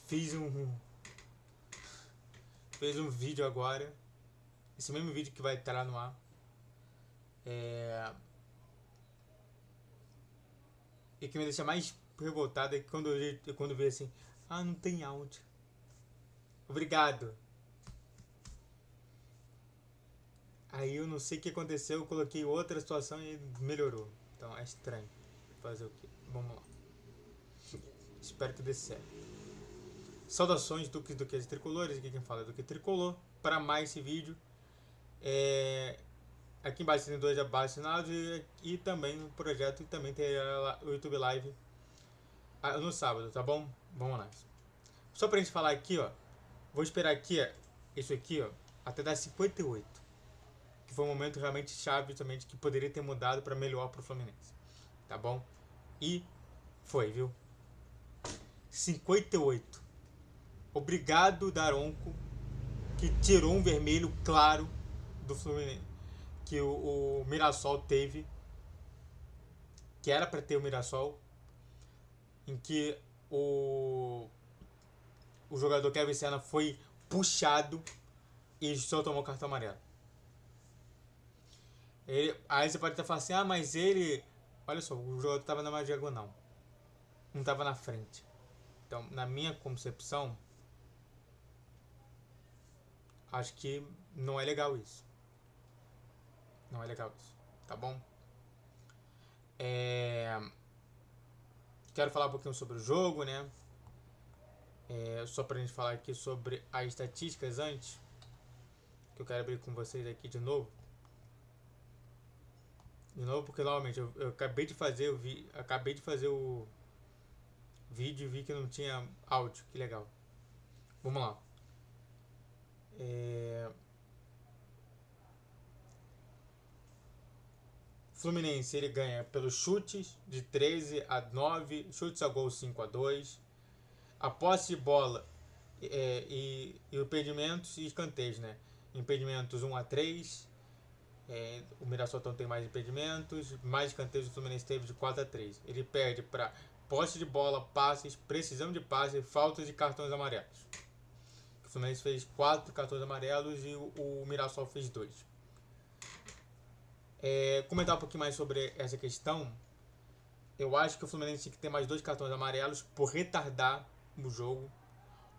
fiz um vídeo agora, esse mesmo vídeo que vai estar no ar, e que me deixa mais revoltado é que quando eu vi assim, não tem áudio. Obrigado. Aí eu não sei o que aconteceu, eu coloquei outra situação e melhorou. Então é estranho. Fazer o quê? Vamos lá. Espero que dê certo. Saudações do que tricolores, aqui quem fala é do que tricolor. Para mais esse vídeo, aqui embaixo tem 2 abaixados e também um projeto, e também tem o YouTube Live no sábado, tá bom? Vamos lá. Só pra gente falar aqui, ó. Vou esperar aqui, ó, isso aqui, ó, até dar 58. Que foi um momento realmente chave, justamente, que poderia ter mudado para melhor pro Fluminense. Tá bom? E foi, viu? 58. Obrigado, Daronco, que tirou um vermelho claro do Fluminense. Que o Mirassol teve. Que era para ter o Mirassol. Em que o jogador Kevin Senna foi puxado e só tomou cartão amarelo. Aí você pode até falar assim, mas ele... Olha só, o jogador estava na diagonal. Não estava na frente. Então, na minha concepção, acho que não é legal isso. Não é legal isso. Tá bom? Quero falar um pouquinho sobre o jogo, né? Só pra gente falar aqui sobre as estatísticas antes. Que eu quero abrir com vocês aqui de novo. Porque novamente eu acabei de fazer o vídeo e vi que não tinha áudio. Que legal. Vamos lá. Fluminense ele ganha pelos chutes de 13-9, chutes a gol 5-2, a posse de bola e impedimentos e escanteios, né? Impedimentos 1-3, o Mirassol tem mais impedimentos, mais escanteios o Fluminense teve de 4-3. Ele perde para posse de bola, passes, precisão de passe, faltas e cartões amarelos. O Fluminense fez 4 cartões amarelos e o Mirassol fez 2. Comentar um pouquinho mais sobre essa questão. Eu acho que o Fluminense tinha que ter mais 2 cartões amarelos por retardar o jogo.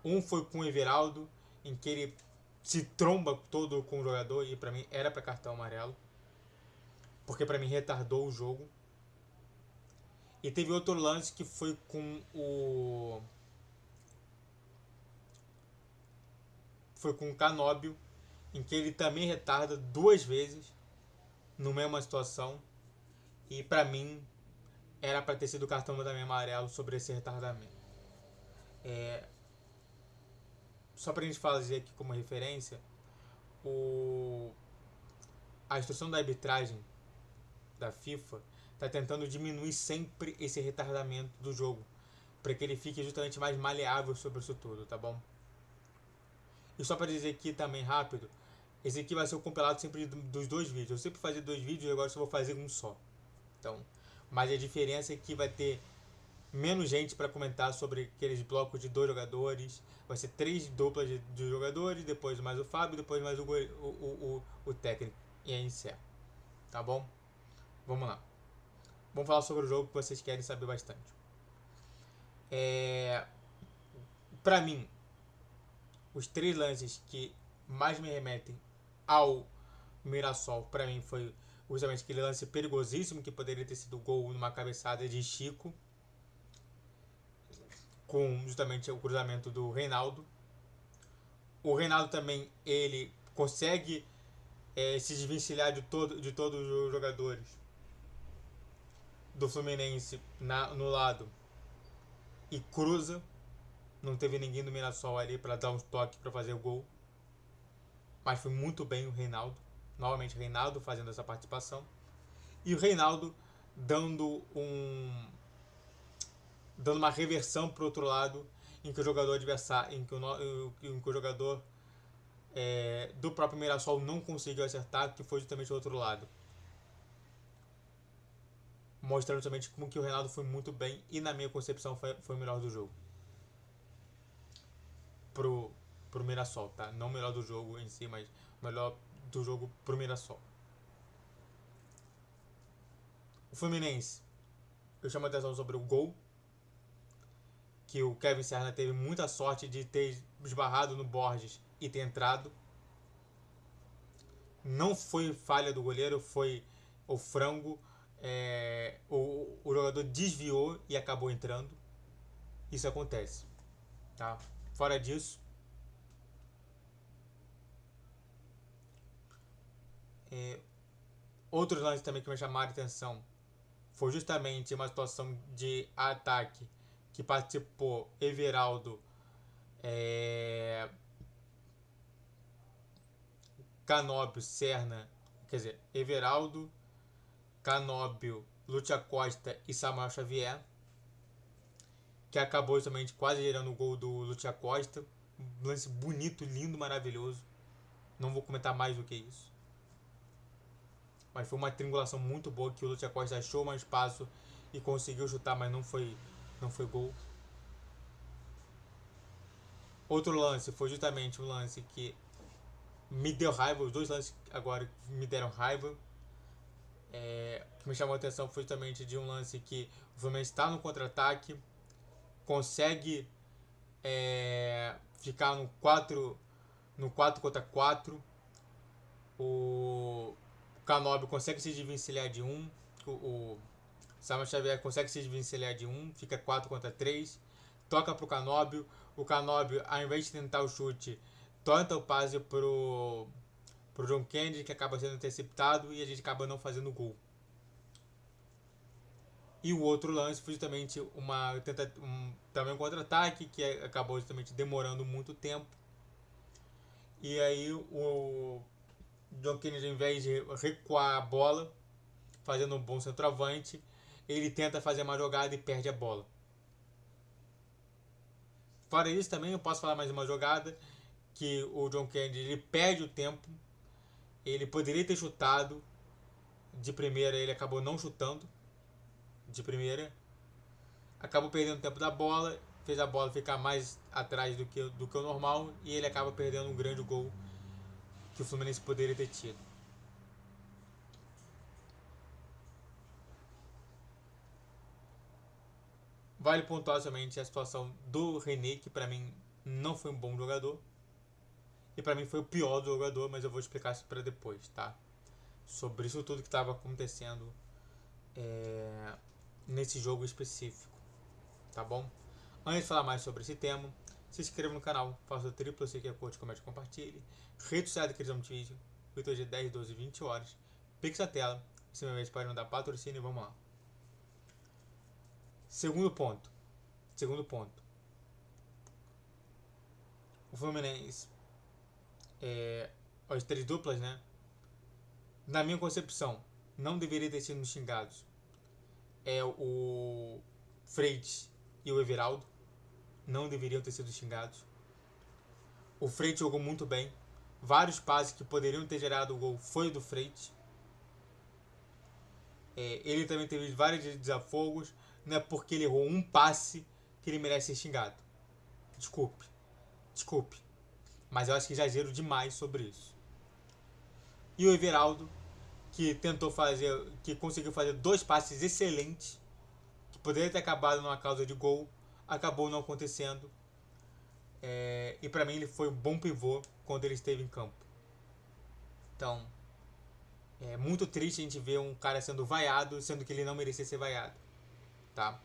Um foi com o Everaldo, em que ele se tromba todo com o jogador e pra mim era pra cartão amarelo. Porque pra mim retardou o jogo. E teve outro lance que foi com o... Foi com o Canóbio, em que ele também retarda 2 vezes no mesma situação. E pra mim era pra ter sido o cartão também amarelo sobre esse retardamento. Só pra gente fazer aqui como referência, a instrução da arbitragem da FIFA está tentando diminuir sempre esse retardamento do jogo, para que ele fique justamente mais maleável sobre isso tudo, tá bom? E só para dizer aqui também rápido, esse aqui vai ser o compilado sempre dos 2 vídeos. Eu sempre fazia 2 vídeos e agora só vou fazer um só. Então, mas a diferença é que vai ter menos gente para comentar sobre aqueles blocos de 2 jogadores. Vai ser 3 duplas de jogadores, depois mais o Fábio, depois mais o técnico. E aí encerra. Tá bom? Vamos lá. Vamos falar sobre o jogo que vocês querem saber bastante. Pra mim, os 3 lances que mais me remetem ao Mirassol, pra mim, foi justamente aquele lance perigosíssimo que poderia ter sido gol numa cabeçada de Chico, com justamente o cruzamento do Reinaldo. O Reinaldo também, ele consegue se desvencilhar de todos os jogadores do Fluminense no lado e cruza. Não teve ninguém do Mirassol ali para dar um toque para fazer o gol. Mas foi muito bem o Reinaldo. Novamente o Reinaldo fazendo essa participação. E o Reinaldo dando uma reversão para o outro lado, em que o jogador adversário, em que o jogador do próprio Mirassol não conseguiu acertar, que foi justamente o outro lado. Mostrando justamente como que o Reinaldo foi muito bem e na minha concepção foi o melhor do jogo. pro Mirassol, tá? Não o melhor do jogo em si, mas o melhor do jogo pro Mirassol. O Fluminense, eu chamo a atenção sobre o gol, que o Kevin Serna teve muita sorte de ter esbarrado no Borges e ter entrado. Não foi falha do goleiro, foi o frango. O jogador desviou e acabou entrando. Isso acontece, tá? Fora disso, outros lances também que me chamaram a atenção foi justamente uma situação de ataque que participou Everaldo, Canóbio, Serna, quer dizer, Everaldo, Canóbio, Lúcia Costa e Samuel Xavier, que acabou justamente quase gerando o gol do Lúcia Costa. Um lance bonito, lindo, maravilhoso. Não vou comentar mais do que isso. Mas foi uma triangulação muito boa que o Lúcia Costa achou mais espaço e conseguiu chutar, mas não foi gol. Outro lance foi justamente um lance que me deu raiva. Os dois lances agora me deram raiva. O que me chamou a atenção foi justamente de um lance que o Fluminense está no contra-ataque, consegue ficar no 4 contra 4. O Canóbio consegue se desvencilhar de um. O Samuel Xavier consegue se desvencilhar de um. Fica 4 contra 3. Toca pro Canóbio. O Canóbio, ao invés de tentar o chute, tenta o passe pro John Kennedy, que acaba sendo interceptado e a gente acaba não fazendo gol. E o outro lance foi justamente também um contra-ataque que acabou justamente demorando muito tempo. E aí o John Kennedy, ao invés de recuar a bola, fazendo um bom centroavante, ele tenta fazer uma jogada e perde a bola. Fora isso também eu posso falar mais uma jogada que o John Kennedy ele perde o tempo. Ele poderia ter chutado de primeira, ele acabou não chutando de primeira. Acabou perdendo o tempo da bola, fez a bola ficar mais atrás do que o normal e ele acaba perdendo um grande gol que o Fluminense poderia ter tido. Vale pontuar somente a situação do René, que pra mim não foi um bom jogador. E pra mim foi o pior do jogador, mas eu vou explicar isso pra depois, tá? Sobre isso tudo que estava acontecendo nesse jogo específico, tá bom? Antes de falar mais sobre esse tema, se inscreva no canal, faça o triplo se quer curte, comente e compartilhe. Rede social da Crisão de Vídeo, Twitter de 10, 12, 20 horas. Pix a tela, esse meu mês pode não dar patrocínio e vamos lá. Segundo ponto. O Fluminense, as três duplas, né? Na minha concepção, não deveria ter sido xingados. O Freitas e o Everaldo não deveriam ter sido xingados. O Freitas jogou muito bem. Vários passes que poderiam ter gerado o gol foi do Freitas. Ele também teve vários desafogos. Não é porque ele errou um passe que ele merece ser xingado. Desculpe. Mas eu acho que exagero demais sobre isso. E o Everaldo, que conseguiu fazer dois passes excelentes, que poderia ter acabado numa causa de gol, acabou não acontecendo. E pra mim ele foi um bom pivô quando ele esteve em campo. Então, é muito triste a gente ver um cara sendo vaiado, sendo que ele não merecia ser vaiado, tá?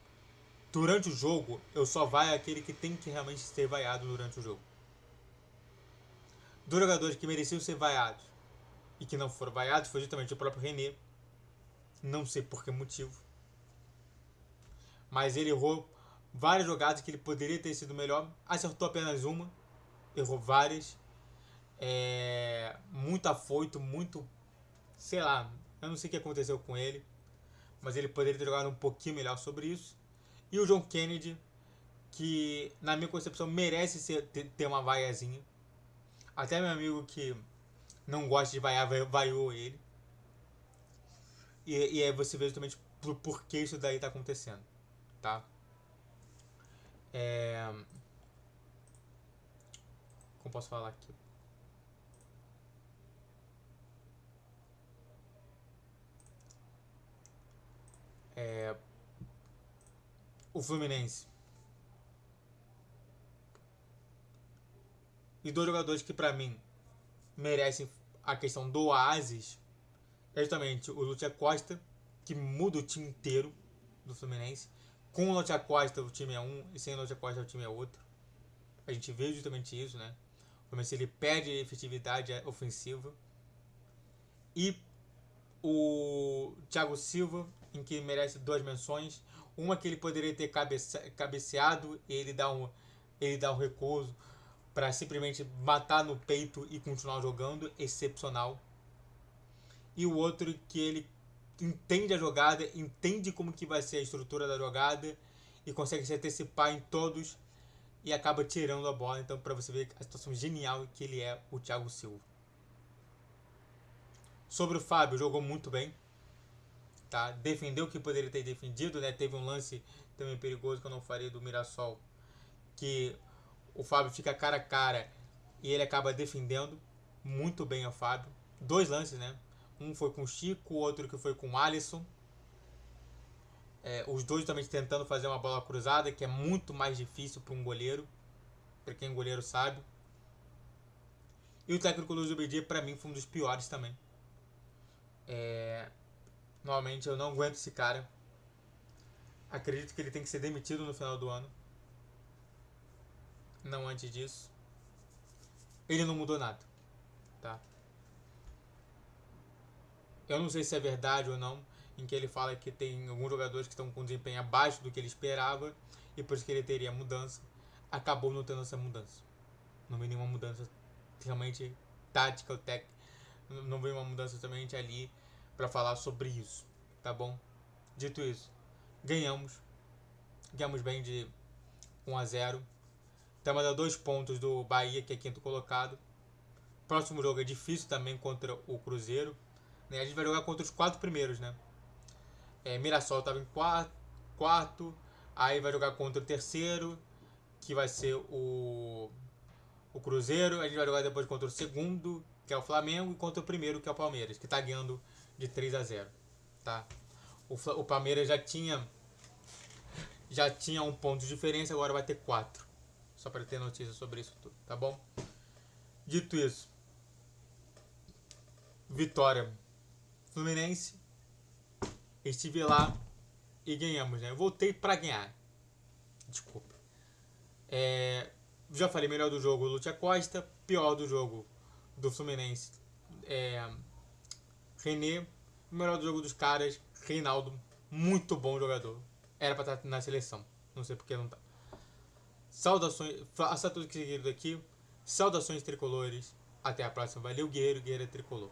Durante o jogo, eu só vaio aquele que tem que realmente ser vaiado durante o jogo. Dos jogadores que mereciam ser vaiados e que não foram vaiados foi justamente o próprio René. Não sei por que motivo. Mas ele errou várias jogadas que ele poderia ter sido melhor. Acertou apenas uma. Errou várias. Muito afoito, muito... Sei lá, eu não sei o que aconteceu com ele. Mas ele poderia ter jogado um pouquinho melhor sobre isso. E o John Kennedy, que na minha concepção merece ter uma vaiazinha. Até meu amigo que não gosta de vaiar, vaiou ele. E aí você vê justamente por que isso daí tá acontecendo, tá? eu posso falar aqui. O Fluminense. E dois jogadores que pra mim merecem a questão do oásis é justamente o Lúcio Costa, que muda o time inteiro do Fluminense. Com o Lúcio Costa o time é um e sem o Lúcio Costa o time é outro. A gente vê justamente isso, né? O Fluminense ele perde efetividade ofensiva. E o Thiago Silva, em que merece duas menções. Uma que ele poderia ter cabeceado e ele dá um recuo para simplesmente matar no peito e continuar jogando, excepcional. E o outro que ele entende a jogada, entende como que vai ser a estrutura da jogada e consegue se antecipar em todos e acaba tirando a bola. Então, para você ver a situação genial que ele é, o Thiago Silva. Sobre o Fábio, jogou muito bem. Tá? Defendeu o que poderia ter defendido, né? Teve um lance também perigoso que eu não falei do Mirassol, que o Fábio fica cara a cara e ele acaba defendendo muito bem o Fábio. Dois lances, né? Um foi com o Chico, o outro que foi com o Alisson. Os dois também tentando fazer uma bola cruzada, que é muito mais difícil para um goleiro, para quem é goleiro sabe. E o técnico Luiz Obedia, para mim, foi um dos piores também. Normalmente eu não aguento esse cara. Acredito que ele tem que ser demitido no final do ano. Não antes disso. Ele não mudou nada. Tá? Eu não sei se é verdade ou não, em que ele fala que tem alguns jogadores que estão com desempenho abaixo do que ele esperava e por isso que ele teria mudança. Acabou não tendo essa mudança. Não veio nenhuma mudança realmente tática ou técnica. Não veio uma mudança somente ali para falar sobre isso. Tá bom? Dito isso, ganhamos. Ganhamos bem de 1-0. Estamos a 2 pontos do Bahia, que é quinto colocado. Próximo jogo é difícil também contra o Cruzeiro. A gente vai jogar contra os 4 primeiros, né? Mirassol estava em quarto. Aí vai jogar contra o terceiro, que vai ser o Cruzeiro. A gente vai jogar depois contra o segundo, que é o Flamengo, e contra o primeiro, que é o Palmeiras, que está ganhando de 3-0. Tá? O Palmeiras já tinha 1 ponto de diferença, agora vai ter 4. Só para ter notícia sobre isso tudo, tá bom? Dito isso, vitória Fluminense. Estive lá e ganhamos, né? Eu voltei para ganhar. Desculpa. Já falei, melhor do jogo, Lúcio Costa. Pior do jogo do Fluminense, René. Melhor do jogo dos caras, Reinaldo. Muito bom jogador. Era para estar na seleção. Não sei porque não tá. Saudações. Faça tudo que seguido aqui. Saudações tricolores. Até a próxima. Valeu, guerreiro, guerreira tricolor.